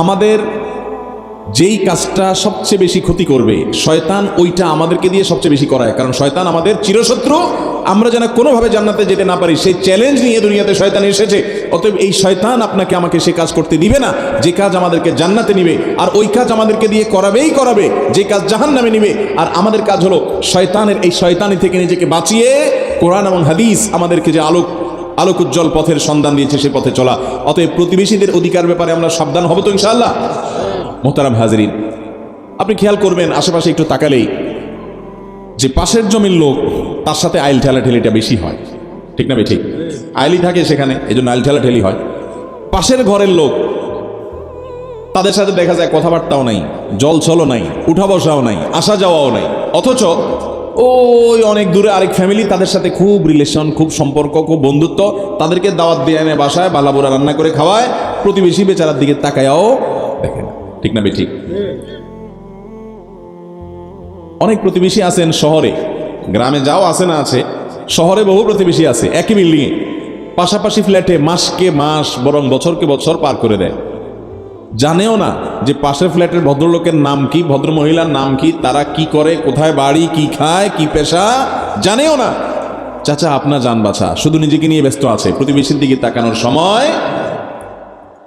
আমাদের যেই কাজটা সবচেয়ে বেশি ক্ষতি করবে শয়তান ওইটা আমাদেরকে দিয়ে সবচেয়ে বেশি করায়, কারণ শয়তান আমাদের চিরশত্রু। আমরা যেন কোনোভাবে জান্নাতে যেতে না পারি সেই চ্যালেঞ্জ নিয়ে দুনিয়াতে শয়তান এসেছে। অতএব এই শয়তান আপনাকে আমাকে সে কাজ করতে দিবে না যে কাজ আমাদেরকে জান্নাতে নিবে, আর ওই কাজ আমাদেরকে দিয়ে করাবেই করাবে যে কাজ জাহান্নামে নিবে। আর আমাদের কাজ হলো শয়তানের এই শয়তানি থেকে নিজেকে বাঁচিয়ে কোরআন এবং হাদিস আমাদেরকে যে আলোক উজ্জ্বল পথের সন্ধান দিয়েছে সে পথে চলা। অতএব প্রতিবেশীদের অধিকার ব্যাপারে আমরা সাবধান হব তো ইনশাআল্লাহ। মোহতারাম হাজরিন, আপনি খেয়াল করবেন আশেপাশে একটু তাকালেই যে পাশের জমির লোক তার সাথে আইল ঠেলাঠেলিটা বেশি হয়, ঠিক না? ঠিক, আইলই থাকে সেখানে, এই জন্য আইল ঠেলাঠেলি হয়। পাশের ঘরের লোক তাদের সাথে দেখা যায় কথাবার্তাও নাই, জল ছলও নাই, উঠা বসাও নাই, আসা যাওয়াও নাই। অথচ ওই অনেক দূরে আরেক ফ্যামিলি, তাদের সাথে খুব রিলেশন, খুব সম্পর্ক, খুব বন্ধুত্ব। তাদেরকে দাওয়াত দিয়ে এনে বাসায় বালাবোরা রান্না করে খাওয়ায়, প্রতিবেশী বেচারার দিকে তাকায়াও দেখে না, ঠিক না? ঠিক। অনেক প্রতিবেশী আছেন শহরে, গ্রামে যাও আছে না আছে, শহরে বহু প্রতিবেশী আছে একই বিল্ডিংয়ে, পাশাপাশি ফ্ল্যাটে মাসকে মাস বরং বছরকে বছর পার করে দেয়। জানেও না যে পাশের ফ্ল্যাটের ভদ্রলোকের নাম কি, ভদ্রমহিলার নাম কি, তারা কি করে, কোথায় বাড়ি, কি খায়, কি পেশা, জানেও না। চাচা আপনার জান বাছা, শুধু নিজেকে নিয়ে ব্যস্ত আছে, প্রতিবেশীর দিকে তাকানোর সময়